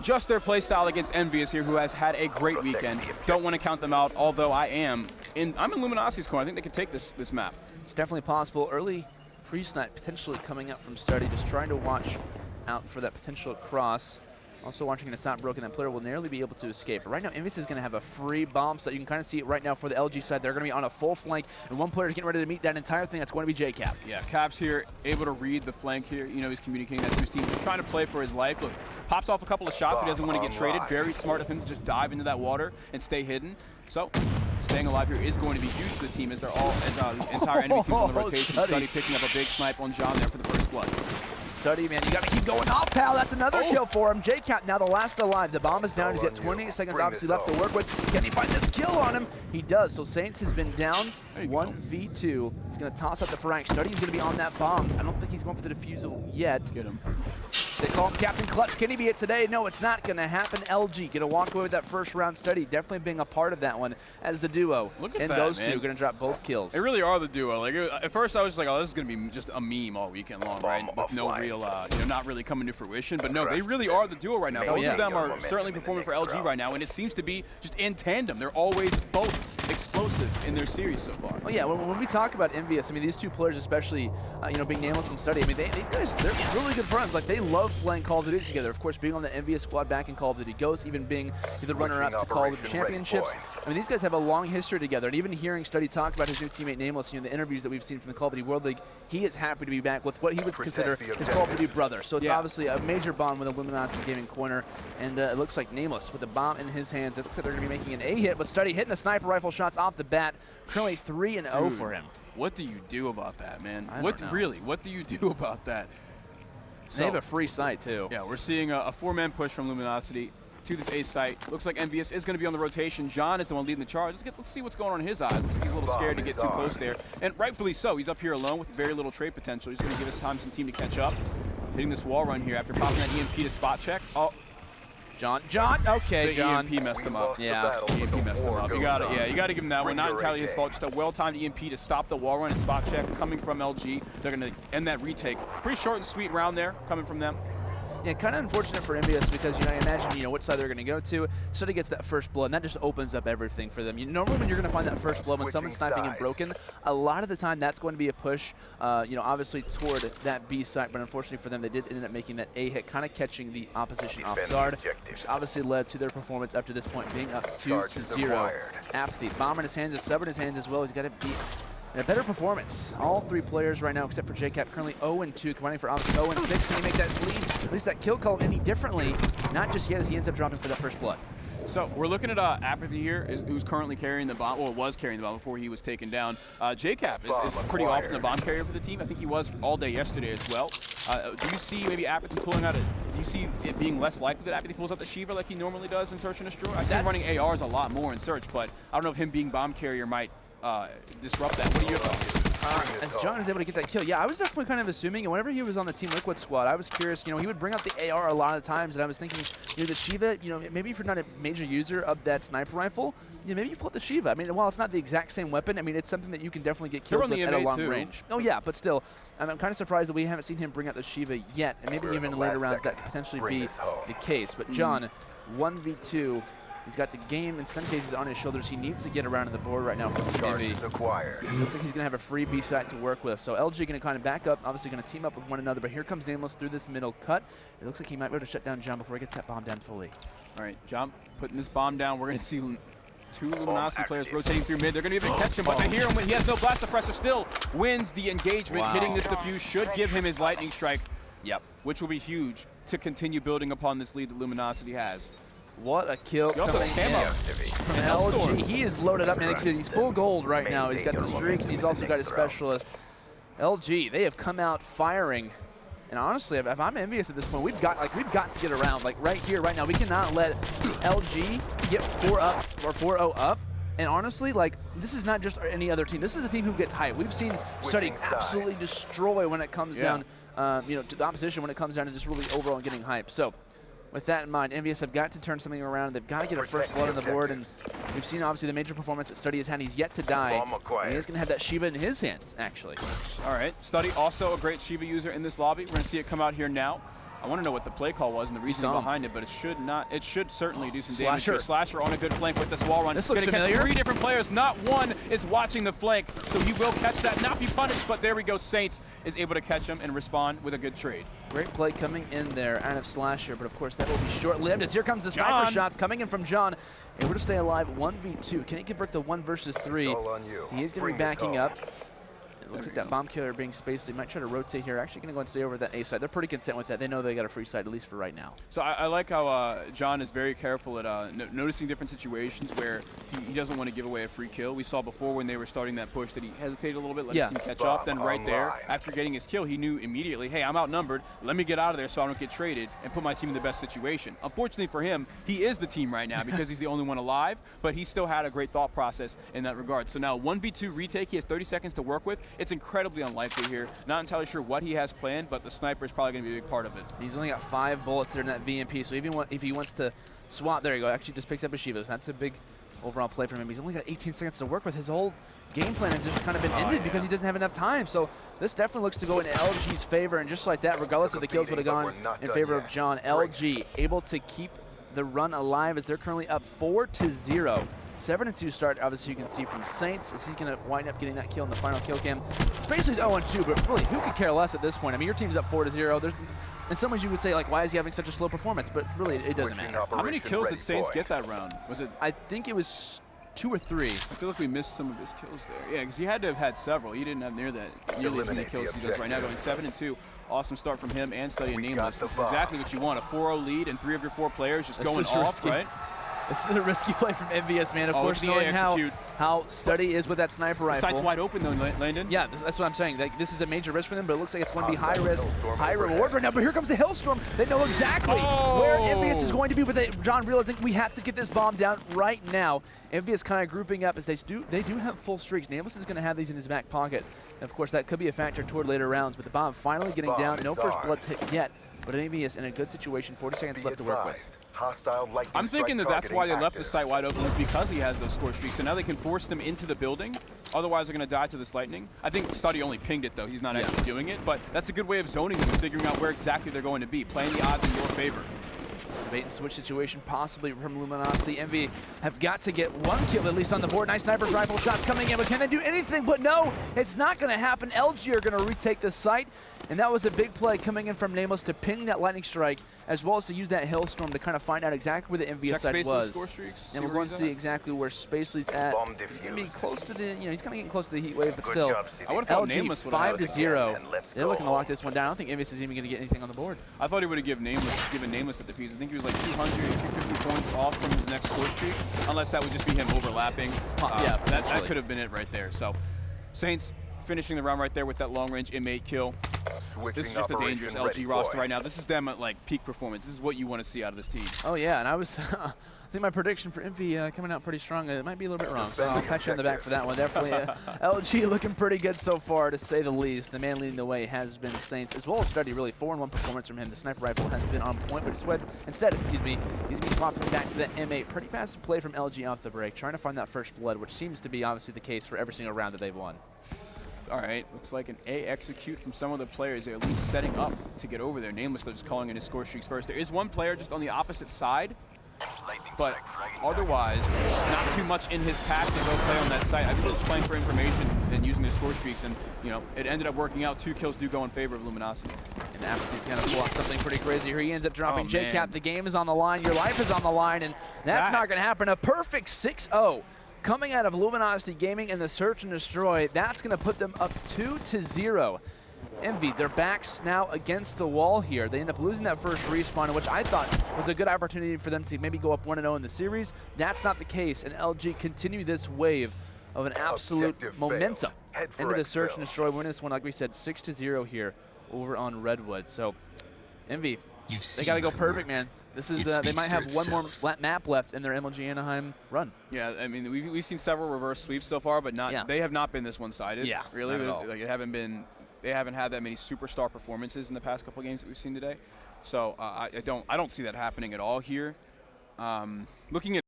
Just their play style against Envious here, who has had a great weekend. Don't want to count them out, although I'm in Luminosity's corner. I think they could take this map. It's definitely possible. Early pre-snipe potentially coming up from Study, just trying to watch out for that potential cross. Also watching it, it's not broken. That player will nearly be able to escape. But right now, Envious is going to have a free bomb set. You can kind of see it right now for the LG side. They're going to be on a full flank, and one player is getting ready to meet that entire thing. That's going to be JCap. Yeah, Cap's here, able to read the flank here. You know, he's communicating that to his team. He's trying to play for his life. Look, pops off a couple of shots. He doesn't want to get traded. Very smart of him to just dive into that water and stay hidden. So, staying alive here is going to be huge for the team as they're all, as entire enemy teams on the rotation. Study picking up a big snipe on John there for the first blood. Study, man, you got to keep going off, pal. That's another kill for him. JCap now the last alive. The bomb is down. He's got 28 seconds obviously left to work with. Can he find this kill on him? He does. So Saints has been down 1v2. He's going to toss out the frag. Study's going to be on that bomb. I don't think he's going for the defusal yet. Get him. They call him Captain Clutch. Can he be it today? No, it's not going to happen. LG going to walk away with that first round. Study definitely being a part of that one as the duo. Look at and that, those man. two going to drop both kills. They really are the duo. Like at first, I was like, "Oh, this is going to be just a meme all weekend long, right?" With no real, not really coming to fruition. But no, they really are the duo right now. Both of them are certainly performing for LG right now, and it seems to be just in tandem. They're always both explosive in their series so far. Oh yeah, when we talk about Envious, I mean these two players, especially being Nameless and Study, I mean they're really good friends. Like they love playing Call of Duty together. Of course, being on the Envious squad back in Call of Duty Ghosts, even being the runner-up to Call of Duty Championships. I mean these guys have a long history together, and even hearing Study talk about his new teammate Nameless, the interviews that we've seen from the Call of Duty World League, he is happy to be back with what he would consider his Call of Duty brother. So it's obviously a major bond with the Luminosity Gaming corner, and it looks like Nameless with the bomb in his hands. It looks like they're going to be making an A hit, but Study hitting the sniper rifle shots off the bat. Currently 3-0 for him. What do you do about that, man? What do you do about that? So, they have a free site too. Yeah, we're seeing a four-man push from Luminosity to this A site. Looks like Envious is going to be on the rotation. John is the one leading the charge. Let's see what's going on in his eyes. Looks like he's a little scared to get too close there. And rightfully so. He's up here alone with very little trade potential. He's going to give his time some team to catch up. Hitting this wall run here after popping that EMP to spot check. Oh, John, okay, the John. EMP messed him up. Yeah, EMP messed him up. You got to give him that one. Not entirely his fault. Just a well-timed EMP to stop the wall run and spot check coming from LG. They're going to end that retake. Pretty short and sweet round there coming from them. Yeah, kind of unfortunate for Envious because, I imagine, which side they're going to go to. Study gets that first blood, and that just opens up everything for them. Normally when you're going to find that first blood, when someone's sniping and broken, a lot of the time that's going to be a push, obviously toward that B site, but unfortunately for them, they did end up making that A hit, kind of catching the opposition off guard, which obviously led to their performance up to this point being up 2-0. Apathy, bomb in his hands, a sub in his hands as well. He's got to beat a better performance. All three players right now, except for JCap, currently 0-2, combining for obviously 0-6. Can he make that lead, at least that kill call any differently? Not just yet, as he ends up dropping for that first blood. So we're looking at Apathy here, who's currently carrying the bomb, well, was carrying the bomb before he was taken down. JCap is pretty often the bomb carrier for the team. I think he was all day yesterday as well. Do you see maybe Apathy pulling out do you see it being less likely that Apathy pulls out the Shiva like he normally does in Search and Destroy? I see him running ARs a lot more in Search, but I don't know if him being bomb carrier might disrupt that. What are your thoughts? As John is able to get that kill, yeah, I was definitely kind of assuming, and whenever he was on the Team Liquid squad, I was curious, he would bring out the AR a lot of times, and I was thinking, the Shiva, maybe if you're not a major user of that sniper rifle, maybe you pull out the Shiva. I mean, while it's not the exact same weapon, I mean, it's something that you can definitely get kills with at a long range. Oh yeah, but still, I'm kind of surprised that we haven't seen him bring out the Shiva yet, and maybe even in later rounds that could potentially be the case. But John, 1v2. He's got the game, in some cases, on his shoulders. He needs to get around to the board right now for Team acquired. Looks like he's going to have a free B site to work with. So LG going to kind of back up, obviously going to team up with one another. But here comes Nameless through this middle cut. It looks like he might be able to shut down John before he gets that bomb down fully. All right, John putting this bomb down. We're going to see two Luminosity players rotating through mid. They're going to be able to catch him, but they hear him. He has no blast suppressor. Still wins the engagement. Hitting this defuse should give him his lightning strike. Yep, which will be huge to continue building upon this lead that Luminosity has. What a kill coming in from LG. He is loaded up, man. He's full gold right now. He's got the streaks, and he's also got his specialist. LG, they have come out firing. And honestly, if I'm Envious at this point, we've got to get around. Like right here, right now, we cannot let LG get 4-0 up. And honestly, this is not just any other team. This is a team who gets hyped. We've seen Study absolutely destroy when it comes down, to the opposition when it comes down to just really overall getting hyped. So, with that in mind, Envious have got to turn something around. They've got to get a first blood on the board, and we've seen obviously the major performance that Study has had. He's yet to die, and he's going to have that Shiva in his hands, actually. All right, Study also a great Shiva user in this lobby. We're going to see it come out here now. I want to know what the play call was and the reason behind it, but it should certainly do some damage. Slasher on a good flank with this wall run. This looks familiar. Catch 3 different players, not one is watching the flank, so he will catch that, not be punished, but there we go. Saints is able to catch him and respond with a good trade. Great play coming in there out of Slasher, but of course that will be short-lived as here comes the sniper shots coming in from John. Able to stay alive 1v2. Can he convert the 1 versus 3? He is going to be backing up. It looks like that bomb killer being spaced. They might try to rotate here. Actually going to go and stay over that A side. They're pretty content with that. They know they got a free side, at least for right now. So I like how John is very careful at noticing different situations where he doesn't want to give away a free kill. We saw before when they were starting that push that he hesitated a little bit, let his team catch up. Then right there, after getting his kill, he knew immediately, hey, I'm outnumbered. Let me get out of there so I don't get traded and put my team in the best situation. Unfortunately for him, he is the team right now because he's the only one alive, but he still had a great thought process in that regard. So now 1v2 retake, he has 30 seconds to work with. It's incredibly unlikely here. Not entirely sure what he has planned, but the sniper is probably going to be a big part of it. He's only got 5 bullets there in that VMP, so even if he wants to swap, there you go, actually just picks up a Shiva. So that's a big overall play from him. He's only got 18 seconds to work with. His whole game plan has just kind of been ended because he doesn't have enough time. So this definitely looks to go in LG's favor, and just like that, regardless of the kills would have gone in favor of John, LG able to keep the run alive as they're currently up 4-0. 7-2 start, obviously you can see from Saints as he's going to wind up getting that kill in the final kill cam. Basically he's 0-2, but really, who could care less at this point? I mean, your team's up 4-0. There's, in some ways you would say, like, why is he having such a slow performance? But really, it doesn't matter. How many kills did Saints get that round? Was it? I think it was 2 or 3. I feel like we missed some of his kills there. Yeah, because he had to have had several. He didn't have nearly as many kills as he does right now, going 7-2. Awesome start from him and Study and Nameless. This is exactly what you want, a 4-0 lead and 3 of your 4 players just going off, right? This is a risky play from Envious, man. Of course, knowing how Study is with that sniper rifle. The sight's wide open, though, Landon. Yeah, that's what I'm saying. Like, this is a major risk for them, but it looks like it's going to be high risk, high reward right now. But here comes the Hellstorm. They know exactly where Envious is going to be, with it. John realizing we have to get this bomb down right now. Envious kind of grouping up as they do have full streaks. Nameless is going to have these in his back pocket. And of course, that could be a factor toward later rounds, but the bomb finally getting down. No first blood's hit yet, but Envious in a good situation. 40 seconds left to work with. I'm thinking that's why they left the site wide open, was because he has those score streaks, and now they can force them into the building. Otherwise, they're going to die to this lightning. I think Study only pinged it, though. He's not actually doing it, but that's a good way of zoning them and figuring out where exactly they're going to be, playing the odds in your favor. This is a bait and switch situation, possibly from Luminosity. Envy have got to get 1 kill at least on the board. Nice sniper's rifle shots coming in, but can they do anything? But no, it's not going to happen. LG are going to retake the site, and that was a big play coming in from Nameless to ping that lightning strike, as well as to use that Hailstorm to kind of find out exactly where the Envious site was. And we're going to see exactly where Spacely's at. He's going to be close to the, he's kind of getting close to the heat wave, but still, I would have thought LG Nameless 5-0. They're looking to lock this one down. I don't think Envious is even going to get anything on the board. I thought he would have given Nameless at the piece. I think he was like 200, 250 points off from his next score streak, unless that would just be him overlapping. Yeah, that could have been it right there. So, Saints finishing the round right there with that long-range M8 kill. This is just a dangerous LG roster right now. This is them at like peak performance. This is what you want to see out of this team. Oh yeah, and I was, I think my prediction for Envy coming out pretty strong. It might be a little bit wrong, so I'll pat you on the back for that one. Definitely LG looking pretty good so far, to say the least. The man leading the way has been Saints, as well as Study. Really 4-1 performance from him. The sniper rifle has been on point, but instead, he's going to be swapping back to the M8. Pretty passive play from LG off the break, trying to find that first blood, which seems to be obviously the case for every single round that they've won. All right, looks like an A execute from some of the players. They're at least setting up to get over there. Nameless, though, just calling in his score streaks first. There is one player just on the opposite side, but otherwise, not too much in his pack to go play on that site. I think they're just playing for information and using their score streaks, and it ended up working out. 2 kills do go in favor of Luminosity. And Apathy's going to pull off something pretty crazy here. He ends up dropping JCap. The game is on the line. Your life is on the line, and that's not going to happen. A perfect 6-0. Coming out of Luminosity Gaming and the Search and Destroy. That's going to put them up 2-0. Envy, their backs now against the wall here. They end up losing that first respawn, which I thought was a good opportunity for them to maybe go up 1-0 in the series. That's not the case, and LG continue this wave of an absolute momentum into the Search and Destroy. Win this one, like we said, 6-0 here over on Redwood. So, Envy, they got to go perfect, man. This is they might have one more map left in their MLG Anaheim run. Yeah, I mean we've seen several reverse sweeps so far, but they have not been this one-sided. Yeah, really, like they haven't had that many superstar performances in the past couple games that we've seen today. So I don't see that happening at all here. Looking at